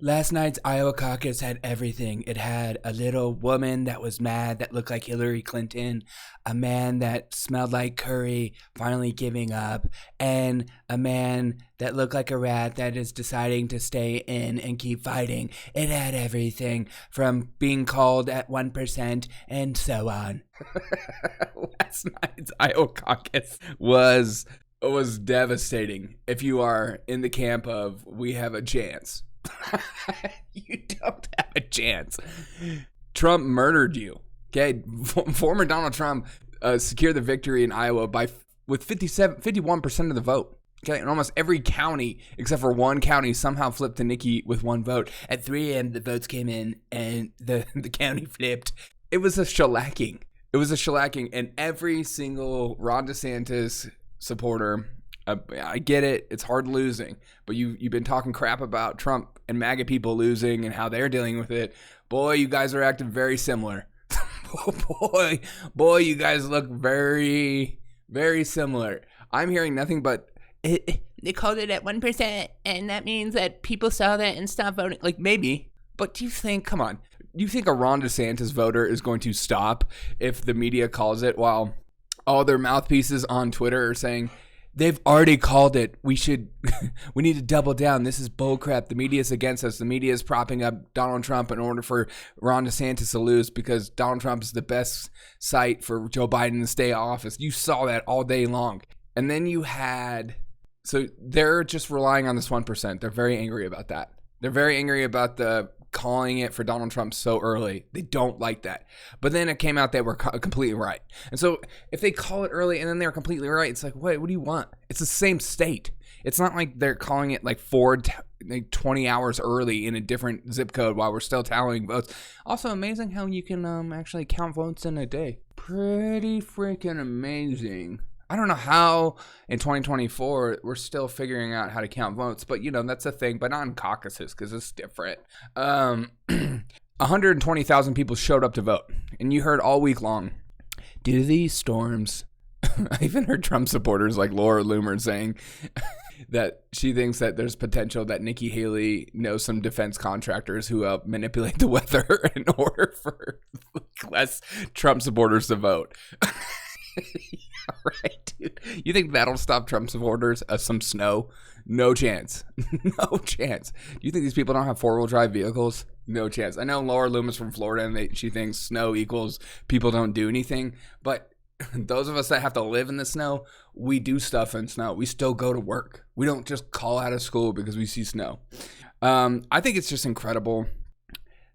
Last night's Iowa caucus had everything. It had a little woman that was mad that looked like Hillary Clinton, a man that smelled like curry finally giving up, and a man that looked like a rat that is deciding to stay in and keep fighting. It had everything from being called at 1% and so on. Last night's Iowa caucus was devastating. If you are in the camp of we have a chance. You don't have a chance. Trump murdered you. Okay, former Donald Trump secured the victory in Iowa with 51% of the vote. Okay, and almost every county except for one county somehow flipped to Nikki with one vote. At 3 a.m. the votes came in and the county flipped. It was a shellacking. And every single Ron DeSantis supporter, I get it, it's hard losing, but you've been talking crap about Trump and MAGA people losing and how they're dealing with it. Boy, you guys are acting very similar. boy, you guys look very, very similar. I'm hearing nothing but they called it at 1%, and that means that people saw that and stopped voting. Like, maybe, but do you think a Ron DeSantis voter is going to stop if the media calls it while all their mouthpieces on Twitter are saying, they've already called it. We need to double down. This is bullcrap. The media is against us. The media is propping up Donald Trump in order for Ron DeSantis to lose because Donald Trump is the best site for Joe Biden to stay in office. You saw that all day long. And then so they're just relying on this 1%. They're very angry about that. They're very angry about the calling it for Donald Trump so early. They don't like that. But then it came out they were completely right. And so if they call it early and then they're completely right, it's like, wait, what do you want? It's the same state. It's not like they're calling it like 20 hours early in a different zip code while we're still tallying votes. Also amazing how you can actually count votes in a day. Pretty freaking amazing. I don't know how in 2024 we're still figuring out how to count votes, but that's a thing, but not in caucuses because it's different. 120,000 people showed up to vote, and you heard all week long, due to these storms, I even heard Trump supporters like Laura Loomer saying that she thinks that there's potential that Nikki Haley knows some defense contractors who help manipulate the weather in order for less Trump supporters to vote. Yeah, right, dude. You think that'll stop Trump supporters? Some snow? No chance. No chance. Do you think these people don't have 4-wheel drive vehicles? No chance. I know Laura Loomis from Florida, and she thinks snow equals people don't do anything. But those of us that have to live in the snow, we do stuff in snow. We still go to work. We don't just call out of school because we see snow. I think it's just incredible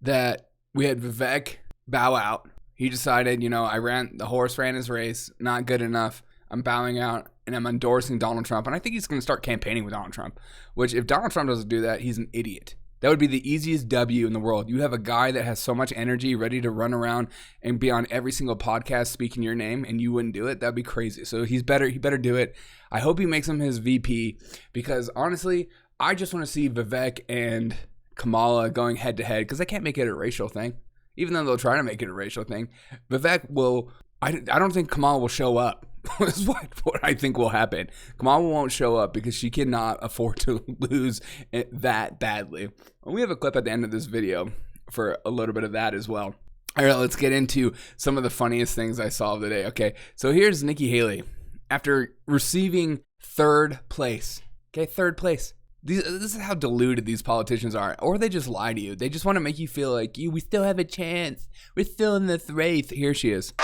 that we had Vivek bow out. He decided, the horse ran his race, not good enough. I'm bowing out and I'm endorsing Donald Trump. And I think he's going to start campaigning with Donald Trump, which if Donald Trump doesn't do that, he's an idiot. That would be the easiest W in the world. You have a guy that has so much energy ready to run around and be on every single podcast speaking your name, and you wouldn't do it. That'd be crazy. So he better do it. I hope he makes him his VP because honestly, I just want to see Vivek and Kamala going head to head because they can't make it a racial thing. Even though they'll try to make it a racial thing, Vivek will. I don't think Kamala will show up. That's what I think will happen. Kamala won't show up because she cannot afford to lose that badly. We have a clip at the end of this video for a little bit of that as well. All right, let's get into some of the funniest things I saw of the day. Okay, so here's Nikki Haley after receiving third place. Okay, third place. This is how deluded these politicians are, or they just lie to you. They just want to make you feel like we still have a chance. We're still in this race. Here she is.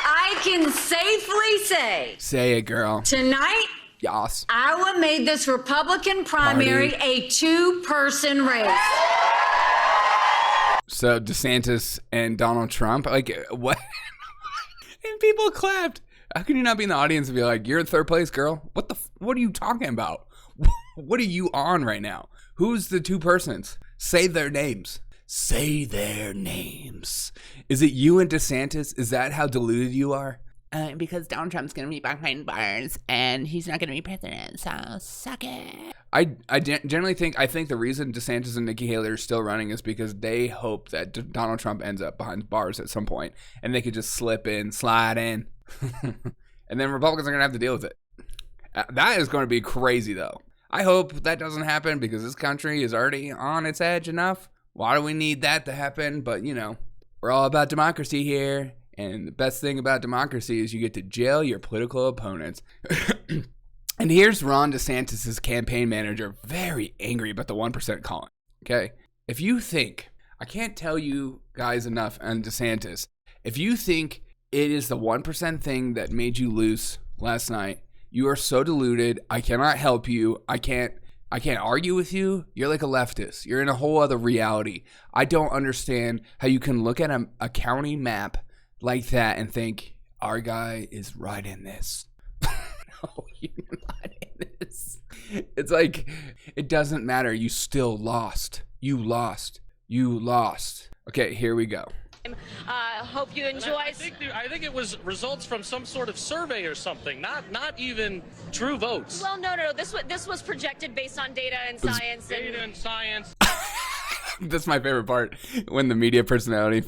I can safely say it, girl. Tonight, yes, Iowa made this Republican primary a two-person race. So DeSantis and Donald Trump, like what? And people clapped. How can you not be in the audience and be like, you're in third place, girl? What are you talking about? What are you on right now? Who's the two persons? Say their names. Say their names. Is it you and DeSantis? Is that how deluded you are? Because Donald Trump's going to be behind bars and he's not going to be president, so suck it. I generally think the reason DeSantis and Nikki Haley are still running is because they hope that Donald Trump ends up behind bars at some point and they could just slide in. And then Republicans are going to have to deal with it. That is going to be crazy, though. I hope that doesn't happen because this country is already on its edge enough. Why do we need that to happen? But, we're all about democracy here. And the best thing about democracy is you get to jail your political opponents. And here's Ron DeSantis' campaign manager, very angry about the 1% calling. Okay? If you think, I can't tell you guys enough on DeSantis, if you think it is the 1% thing that made you lose last night, you are so deluded. I cannot help you. I can't argue with you. You're like a leftist. You're in a whole other reality. I don't understand how you can look at a county map like that and think, our guy is right in this. No, you're not in this. It's like, it doesn't matter. You still lost. You lost. Okay, here we go. Hope you enjoy. I think it was results from some sort of survey or something, not even true votes. Well, no. This was projected based on data and science. That's my favorite part, when the media personality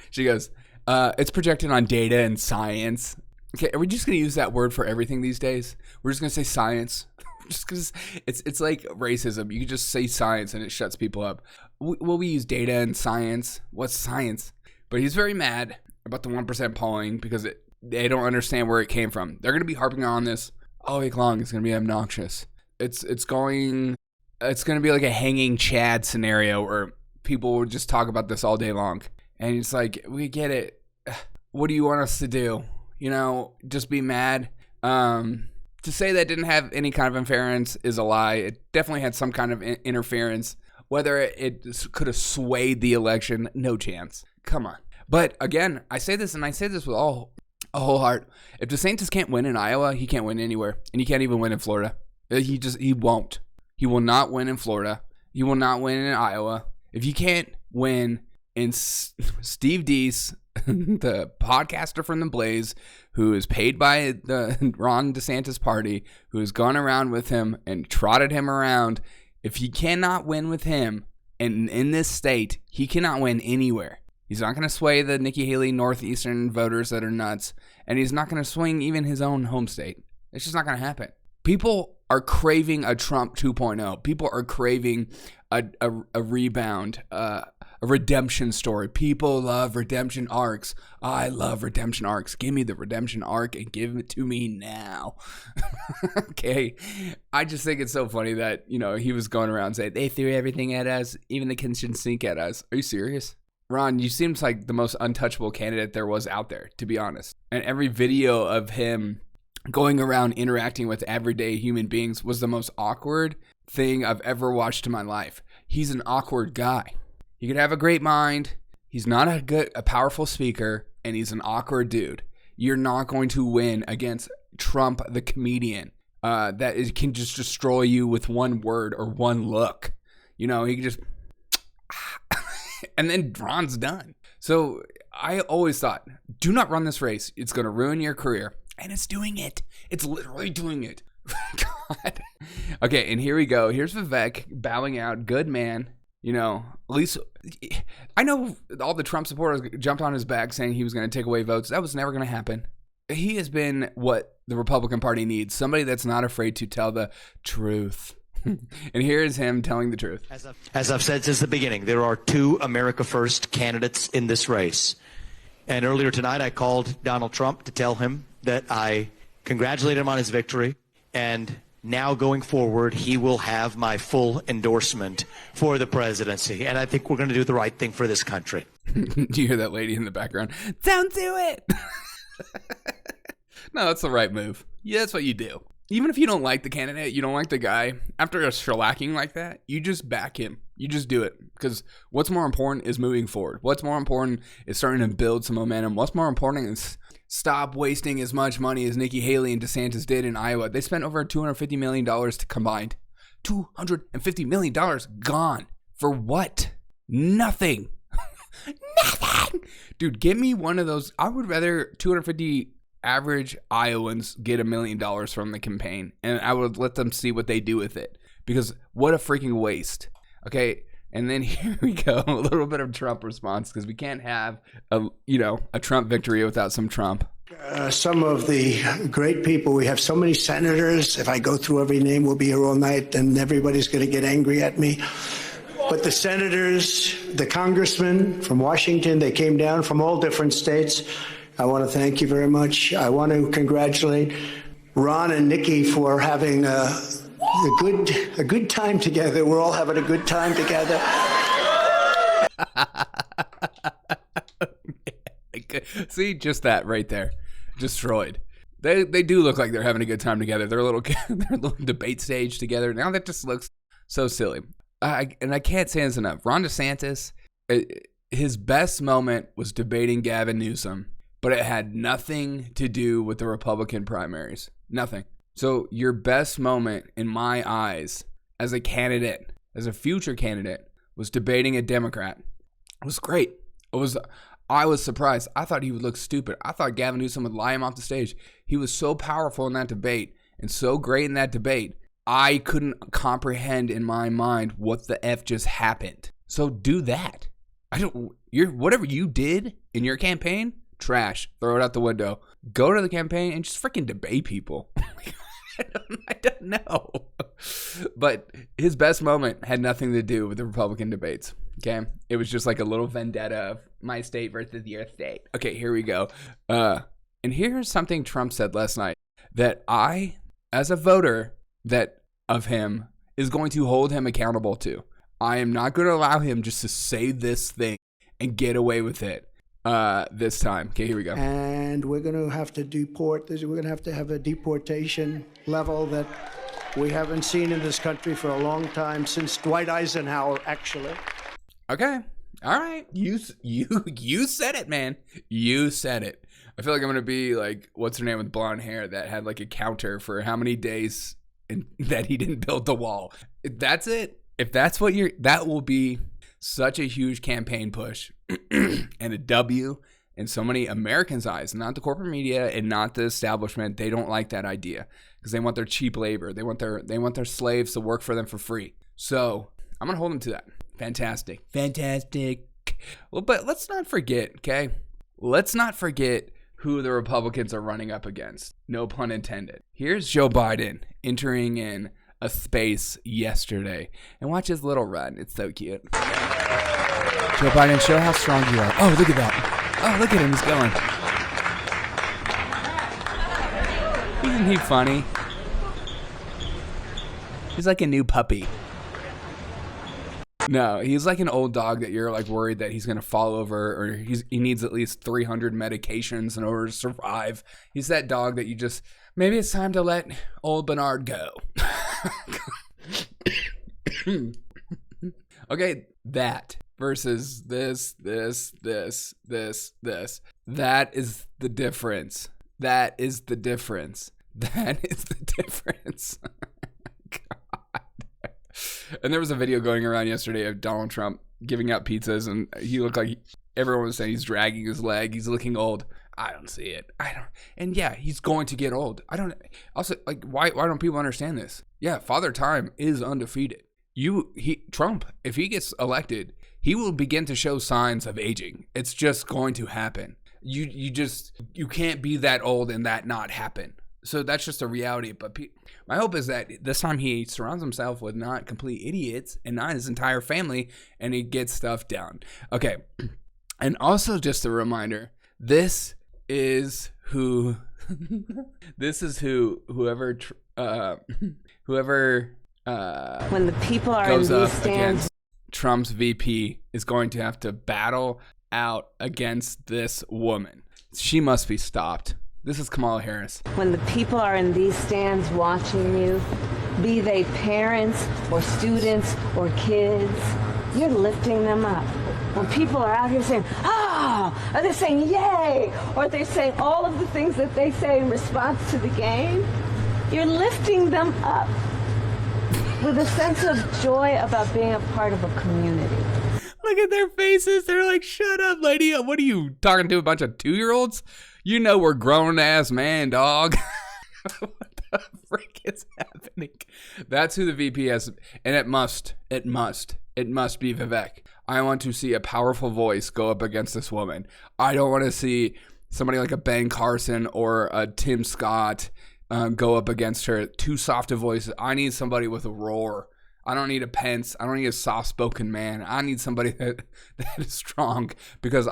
she goes, it's projected on data and science. Okay, are we just going to use that word for everything these days? We're just going to say science. Just because it's like racism. You can just say science and it shuts people up. Will we use data and science? What's science? But he's very mad about the 1% polling because they don't understand where it came from. They're going to be harping on this all week long. It's going to be obnoxious. It's going to be like a hanging Chad scenario where people will just talk about this all day long. And it's like, we get it. What do you want us to do? Just be mad. To say that didn't have any kind of interference is a lie. It definitely had some kind of interference. Whether it could have swayed the election, no chance. Come on. But again, I say this with a whole heart. If DeSantis can't win in Iowa, he can't win anywhere. And he can't even win in Florida. He won't. He will not win in Florida. He will not win in Iowa. If you can't win in Steve Deese, the podcaster from The Blaze, who is paid by the Ron DeSantis party, who has gone around with him and trotted him around, if he cannot win with him in this state, he cannot win anywhere. He's not going to sway the Nikki Haley Northeastern voters that are nuts, and he's not going to swing even his own home state. It's just not going to happen. People are craving a Trump 2.0. People are craving a rebound, a redemption story. People love redemption arcs. I love redemption arcs. Give me the redemption arc and give it to me now. Okay. I just think it's so funny that, he was going around saying, they threw everything at us, even the kitchen sink at us. Are you serious? Ron, you seems like the most untouchable candidate there was out there, to be honest. And every video of him going around interacting with everyday human beings was the most awkward thing I've ever watched in my life. He's an awkward guy. He could have a great mind. He's not a powerful speaker, and he's an awkward dude. You're not going to win against Trump, the comedian, that can just destroy you with one word or one look. He can just, and then Ron's done. So I always thought, do not run this race. It's going to ruin your career. And it's doing it. It's literally doing it. God. Okay, and here we go. Here's Vivek bowing out. Good man. At least I know all the Trump supporters jumped on his back saying he was going to take away votes. That was never going to happen. He has been what the Republican Party needs. Somebody that's not afraid to tell the truth. And here is him telling the truth. As I've said since the beginning, there are two America First candidates in this race. And earlier tonight, I called Donald Trump to tell him that I congratulate him on his victory, and now going forward, he will have my full endorsement for the presidency. And I think we're going to do the right thing for this country. Do you hear that lady in the background? Don't do it. No, that's the right move. Yeah, that's what you do. Even if you don't like the candidate, you don't like the guy, after a shellacking like that, you just back him. You just do it. Because what's more important is moving forward. What's more important is starting to build some momentum. What's more important is stop wasting as much money as Nikki Haley and DeSantis did in Iowa. They spent over $250 million combined. $250 million gone. For what? Nothing. Nothing. Dude, give me one of those. I would rather 250 average Iowans get $1 million from the campaign, and I would let them see what they do with it, because what a freaking waste. Okay, and then here we go, a little bit of Trump response, because we can't have a Trump victory without some Trump. Some of the great people. We have so many senators. If I go through every name, we'll be here all night, and everybody's going to get angry at me. But the senators, the congressmen from Washington, they came down from all different states. I want to thank you very much. I want to congratulate Ron and Nikki for having a good time together. We're all having a good time together. See, just that right there, destroyed. They do look like they're having a good time together. They're a little debate stage together. Now that just looks so silly. I can't say this enough. Ron DeSantis, his best moment was debating Gavin Newsom, but it had nothing to do with the Republican primaries. Nothing. So your best moment, in my eyes, as a candidate, as a future candidate, was debating a Democrat. It was great. I was surprised. I thought he would look stupid. I thought Gavin Newsom would lie him off the stage. He was so powerful in that debate and so great in that debate. I couldn't comprehend in my mind what the F just happened. So do that. Whatever you did in your campaign, trash. Throw it out the window. Go to the campaign and just freaking debate people. I don't know. But his best moment had nothing to do with the Republican debates. Okay? It was just like a little vendetta of my state versus your state. Okay, here we go. And here's something Trump said last night that I, as a voter of him, is going to hold him accountable to. I am not going to allow him just to say this thing and get away with it this time. Okay, here we go. And we're going to have to deport. We're going to have a deportation level that we haven't seen in this country for a long time, since Dwight Eisenhower, actually. Okay. All right. You said it, man. You said it. I feel like I'm going to be like, what's her name with blonde hair that had like a counter for how many days that he didn't build the wall. That's it. If that's what that will be such a huge campaign push and a W in so many Americans' eyes, not the corporate media and not the establishment. They don't like that idea because they want their cheap labor. They want their slaves to work for them for free. So I'm going to hold them to that. Fantastic. Well, but let's not forget, okay? Let's not forget who the Republicans are running up against. No pun intended. Here's Joe Biden entering in a space yesterday. And watch his little run. It's so cute. Joe Biden, show how strong you are. Oh, look at that. Oh, look at him. He's going. Isn't he funny? He's like a new puppy. No, he's like an old dog that you're like worried that he's going to fall over, or he needs at least 300 medications in order to survive. He's that dog that you just, maybe it's time to let old Bernard go. Okay, that versus this. That is the difference. That is the difference. And there was a video going around yesterday of Donald Trump giving out pizzas, and he looked like everyone was saying he's dragging his leg. He's looking old. I don't see it. And yeah, he's going to get old. Also, like, why don't people understand this? Yeah, Father Time is undefeated. Trump, if he gets elected, he will begin to show signs of aging. It's just going to happen. You can't be that old and that not happen. So that's just a reality. But my hope is that this time he surrounds himself with not complete idiots and not his entire family, and he gets stuff down. Okay. And also just a reminder, whoever when the people are goes in up these stands, against Trump's VP is going to have to battle out against this woman. She must be stopped. This is Kamala Harris. when the people are in these stands watching you, be they parents or students or kids, you're lifting them up. When people are out here saying, "Ah," or they're saying, "Yay," or they're saying all of the things that they say in response to the game, you're lifting them up with a sense of joy about being a part of a community. Look at their faces. They're like, shut up, lady. What are you talking to, a bunch of 2-year-olds? You know we're grown-ass man, dog. What the frick is happening? That's who the VP has. And it must be Vivek. I want to see a powerful voice go up against this woman. I don't want to see somebody like a Ben Carson or a Tim Scott go up against her. Too soft of voices. I need somebody with a roar. I don't need a Pence. I don't need a soft-spoken man. I need somebody that is strong, because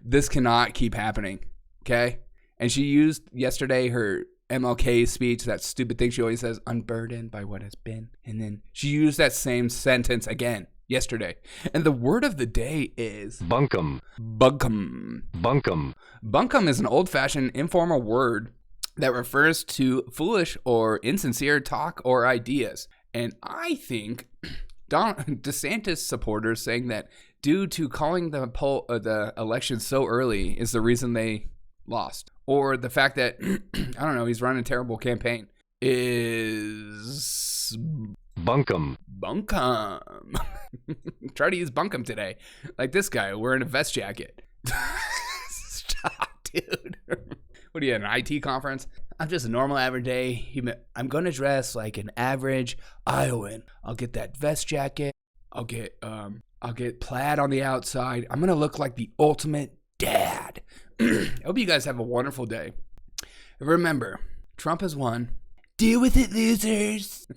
this cannot keep happening, okay? And she used yesterday her MLK speech, that stupid thing she always says, unburdened by what has been. And then she used that same sentence again yesterday. And the word of the day is bunkum. Bunkum. Bunkum. Bunkum is an old-fashioned informal word that refers to foolish or insincere talk or ideas. And I think DeSantis supporters saying that due to calling the election so early is the reason they lost. Or the fact that, I don't know, he's running a terrible campaign is bunkum. Bunkum. Try to use bunkum today. Like this guy wearing a vest jacket. Stop, dude. What are you at, an IT conference? I'm just a normal average day. I'm going to dress like an average Iowan. I'll get that vest jacket. I'll get plaid on the outside. I'm going to look like the ultimate dad. I hope you guys have a wonderful day. Remember, Trump has won. Deal with it, losers.